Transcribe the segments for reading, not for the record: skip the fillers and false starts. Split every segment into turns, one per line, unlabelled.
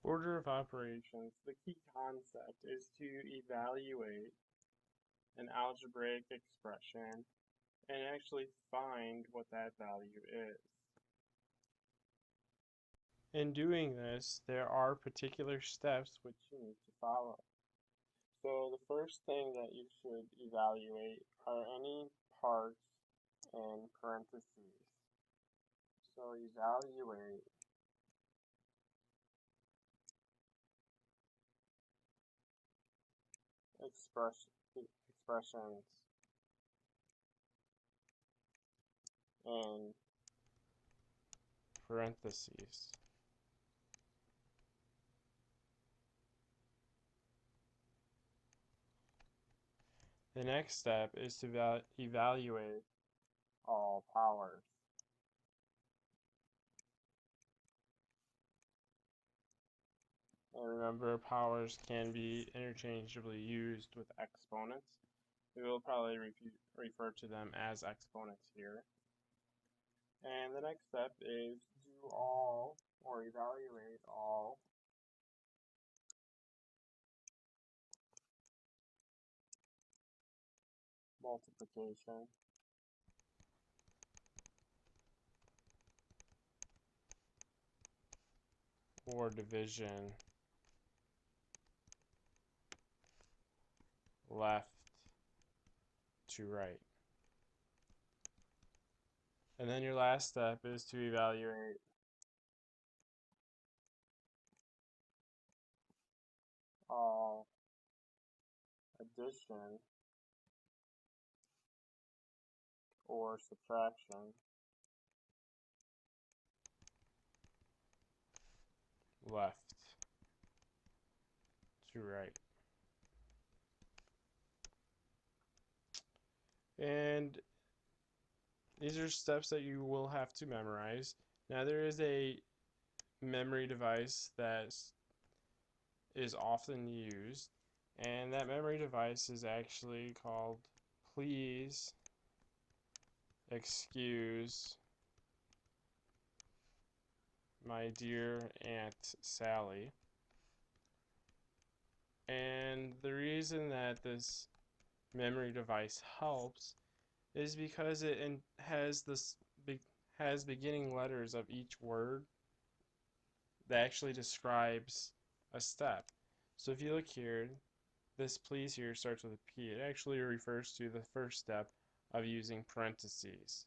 Order of operations. The key concept is to evaluate an algebraic expression and actually find what that value is. In doing this, there are particular steps which you need to follow. So the first thing that you should evaluate are any parts in parentheses. So evaluate expressions in parentheses. The next step is to evaluate all powers. And remember, powers can be interchangeably used with exponents. We will probably refer to them as exponents here. And the next step is do all, or evaluate all, multiplication or division left to right. And then your last step is to evaluate all addition or subtraction left to right. And these are steps that you will have to memorize. Now there is a memory device that is often used, and that memory device is actually called Please Excuse My Dear Aunt Sally. And the reason that this memory device helps is because it has beginning letters of each word that actually describes a step. So if you look here, this please here starts with a P. It actually refers to the first step of using parentheses.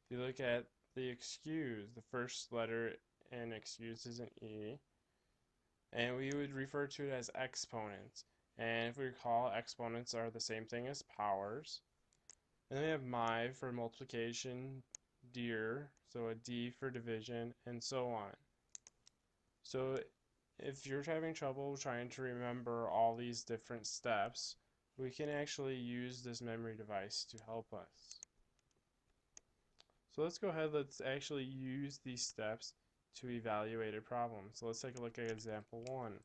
If you look at the excuse, the first letter in excuse is an E, and we would refer to it as exponents. And if we recall, exponents are the same thing as powers. And then we have my for multiplication, dear, so a D for division, and so on. So if you're having trouble trying to remember all these different steps, we can actually use this memory device to help us. So let's go ahead, let's actually use these steps to evaluate a problem. So let's take a look at example 1.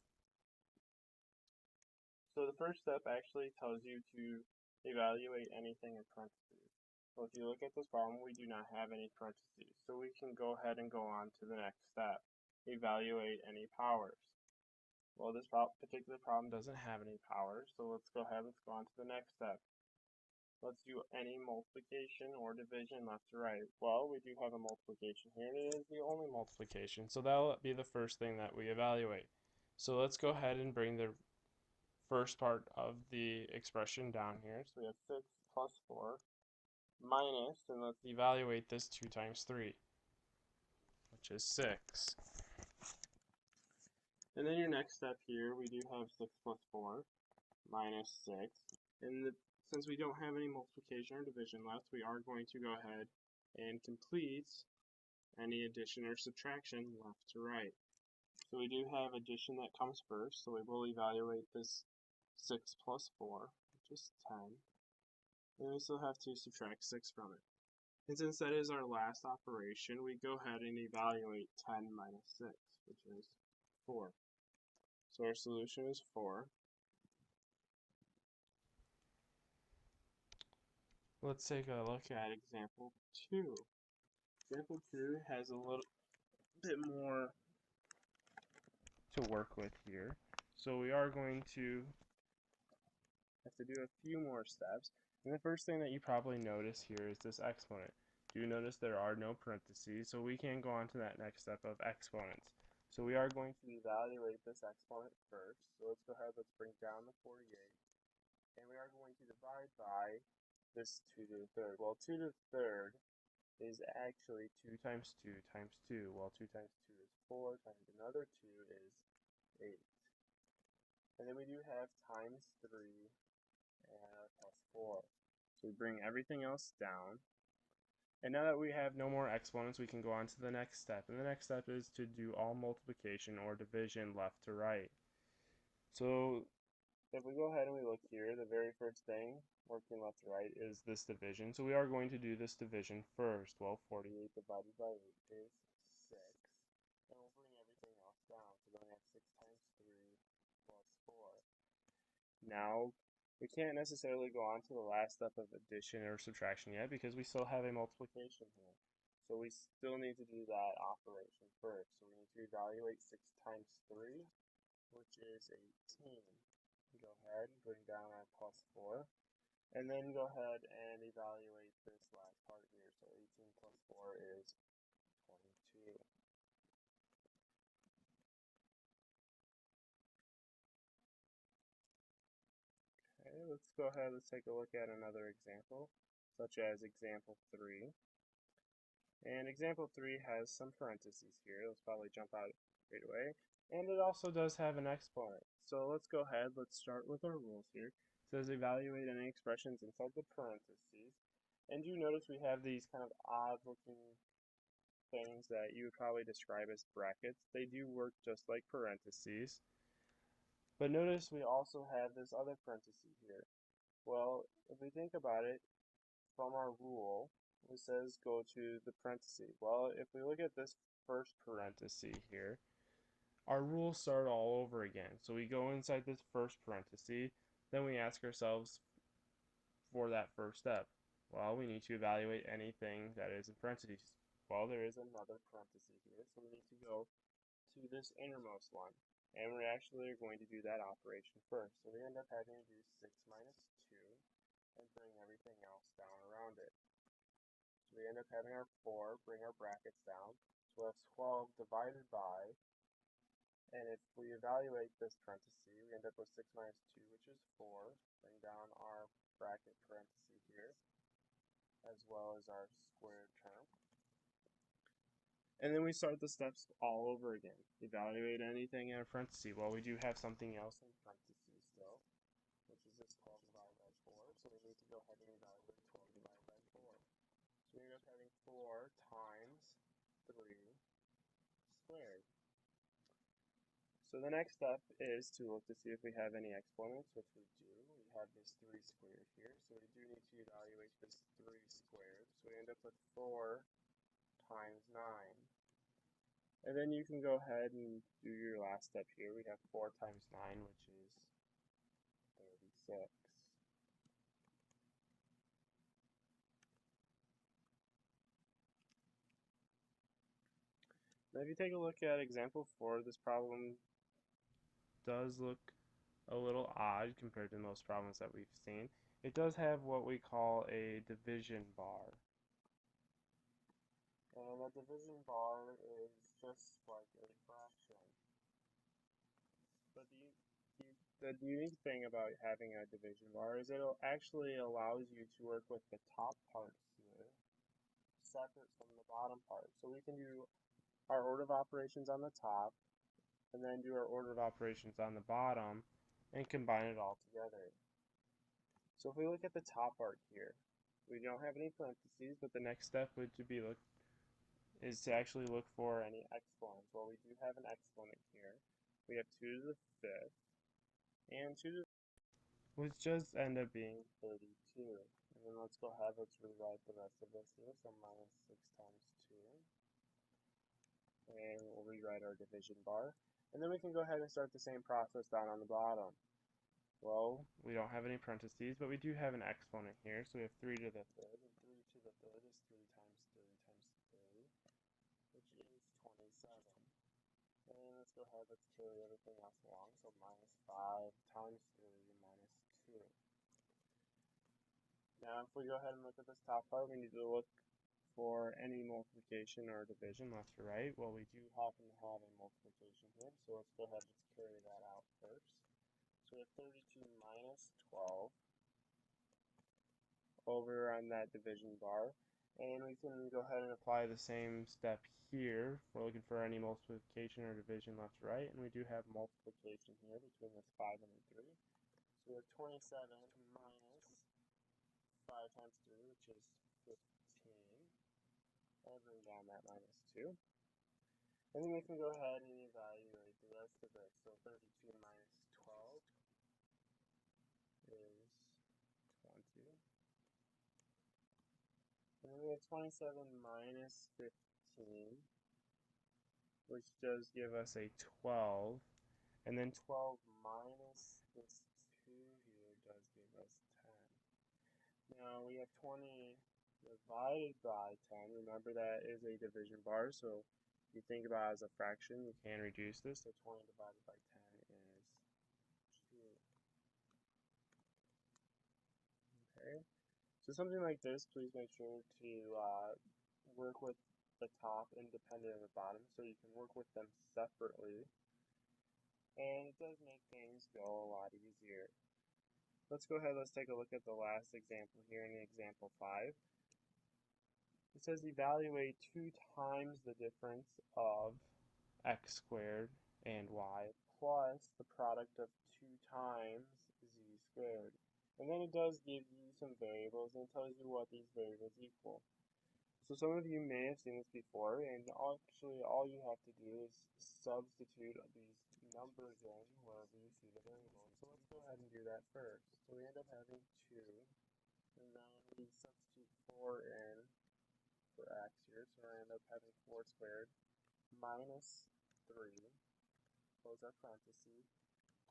So the first step actually tells you to evaluate anything in parentheses. So if you look at this problem, we do not have any parentheses. So we can go ahead and go on to the next step, evaluate any powers. Well, this particular problem doesn't have any powers, so let's go ahead, let's go on to the next step. Let's do any multiplication or division left to right. Well, we do have a multiplication here, and it is the only multiplication, so that'll be the first thing that we evaluate. So let's go ahead and bring the first part of the expression down here. So we have 6 plus 4 minus, and let's evaluate this 2 times 3, which is 6. And then your next step here, we do have 6 plus 4 minus 6. And since we don't have any multiplication or division left, we are going to go ahead and complete any addition or subtraction left to right. So we do have addition that comes first, so we will evaluate this 6 plus 4, which is 10. And we still have to subtract 6 from it. And since that is our last operation, we go ahead and evaluate 10 minus 6, which is 4. So our solution is 4. Let's take a look at example 2. Example 2 has a little bit more to work with here. So we are going to have to do a few more steps. And the first thing that you probably notice here is this exponent. Do you notice there are no parentheses, so we can go on to that next step of exponents. So we are going to evaluate this exponent first. So let's go ahead, let's bring down the 48. And we are going to divide by this 2 to the third. Well, 2 to the third is actually 2 times 2 times 2. Well, 2 times 2 is 4, times another 2 is 8. And then we do have times 3 and plus 4. So we bring everything else down. And now that we have no more exponents, we can go on to the next step. And the next step is to do all multiplication or division left to right. So if we go ahead and we look here, the very first thing, working left to right, is this division. So we are going to do this division first. Well, 48 divided by 8 is 6. And we'll bring everything else down. So then we have 6 times 3 plus 4. Now, we can't necessarily go on to the last step of addition or subtraction yet because we still have a multiplication here. So we still need to do that operation first. So we need to evaluate 6 times 3, which is 18. Go ahead and bring down our plus 4. And then go ahead and evaluate this last part here. So 18 plus 4 is 22. Okay, let's go ahead, let's take a look at another example, such as example 3. And example 3 has some parentheses here. Let's probably jump out right away. And it also does have an exponent. So let's go ahead, let's start with our rules here. It says evaluate any expressions inside the parentheses. And you notice we have these kind of odd looking things that you would probably describe as brackets. They do work just like parentheses. But notice we also have this other parenthesis here. Well, if we think about it, from our rule, it says go to the parenthesis. Well, if we look at this first parenthesis here, our rules start all over again. So we go inside this first parenthesis, then we ask ourselves for that first step. Well, we need to evaluate anything that is in parentheses. Well, there is another parenthesis here, so we need to go to this innermost one. And we're actually going to do that operation first. So we end up having to do 6 minus 2 and bring everything else down around it. So we end up having our 4, bring our brackets down. So that's 12 divided by, and if we evaluate this parenthesis, we end up with 6 minus 2, which is 4. Bring down our bracket parenthesis here, as well as our squared term. And then we start the steps all over again. Evaluate anything in a parenthesis. Well, we do have something else in parentheses still, which is this 12 divided by 4. So we need to go ahead and evaluate 12 divided by 4. So we end up having 4 times 3 squared. So the next step is to look to see if we have any exponents, which we do. We have this 3 squared here, so we do need to evaluate this 3 squared. So we end up with 4 times 9. And then you can go ahead and do your last step here. We have 4 times 9, which is 36. Now if you take a look at example 4, this problem does look a little odd compared to most problems that we've seen. It does have what we call a division bar. And a division bar is just like a fraction. But the unique thing about having a division bar is it actually allows you to work with the top part here separate from the bottom part. So we can do our order of operations on the top and then do our order of operations on the bottom and combine it all together. So if we look at the top part here, we don't have any parentheses, but the next step would is to actually look for any exponents. Well, we do have an exponent here. We have 2 to the 5th and 2 to the, which just end up being 32. And then let's go ahead, let's rewrite the rest of this here. So minus 6 times 2. And we'll rewrite our division bar. And then we can go ahead and start the same process down on the bottom. Well, we don't have any parentheses, but we do have an exponent here. So we have 3 to the 3rd, and 3 to the 3rd is 3 times 3 times 3, which is 27. And let's
go ahead, let's carry everything else along. So minus 5 times 3 minus 2. Now if we go ahead and look at this top part, we need to look for any multiplication or division left or right. Well, we do happen to have a multiplication here, so let's go ahead and just carry that out first. So we have 32 minus 12 over on that division bar. And we can go ahead and apply the same step here. We're looking for any multiplication or division left or right, and we do have multiplication here between this 5 and the 3. So we have 27 minus 5 times 3, which is 15. I'll bring down that minus 2. And then we can go ahead and evaluate the rest of it. So 32 minus 12 is 20. And then we have 27 minus 15, which does give us a 12. And then 12 minus this 2 here does give us 10. Now we have 20 divided by 10. Remember that is a division bar, so if you think about it as a fraction, you can reduce this. So 20 divided by 10 is 2. Okay. So something like this, please make sure to work with the top independent of the bottom, so you can work with them separately. And it does make things go a lot easier. Let's go ahead, let's take a look at the last example here in example 5. It says evaluate 2 times the difference of x squared and y plus the product of 2 times z squared. And then it does give you some variables and it tells you what these variables equal. So some of you may have seen this before, and actually all you have to do is substitute these numbers in wherever you see the variables. So let's go ahead and do that first. So we end up having 2, and then we substitute 4 in for x here, so I end up having 4 squared minus 3, close our parentheses,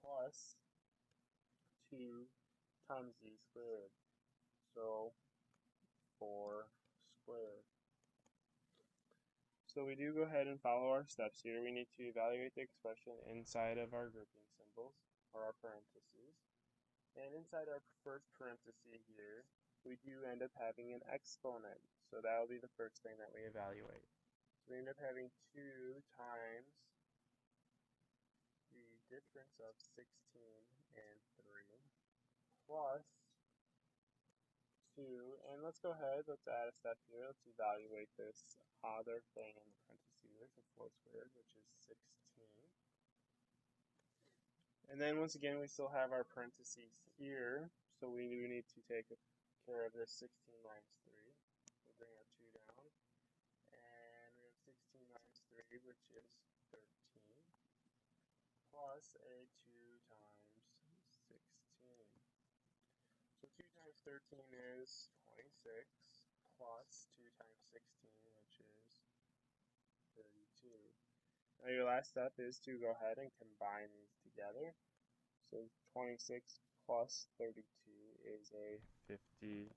plus 2 times z squared, so 4 squared. So we do go ahead and follow our steps here. We need to evaluate the expression inside of our grouping symbols, or our parentheses. And inside our first parenthesis here, we do end up having an exponent. So that will be the first thing that we evaluate. So we end up having 2 times the difference of 16 and 3 plus 2, and let's go ahead, let's add a step here, let's evaluate this other thing in the parentheses, so 4 squared, which is 16. And then once again, we still have our parentheses here, so we do need to take care of this 16 minus 3. We'll bring our 2 down, and we have 16 minus 3, which is 13, plus a 2 times 16. So 2 times 13 is 26, plus 2 times 16, which is 32. Now your last step is to go ahead and combine these together. So 26 plus 32 is a 56.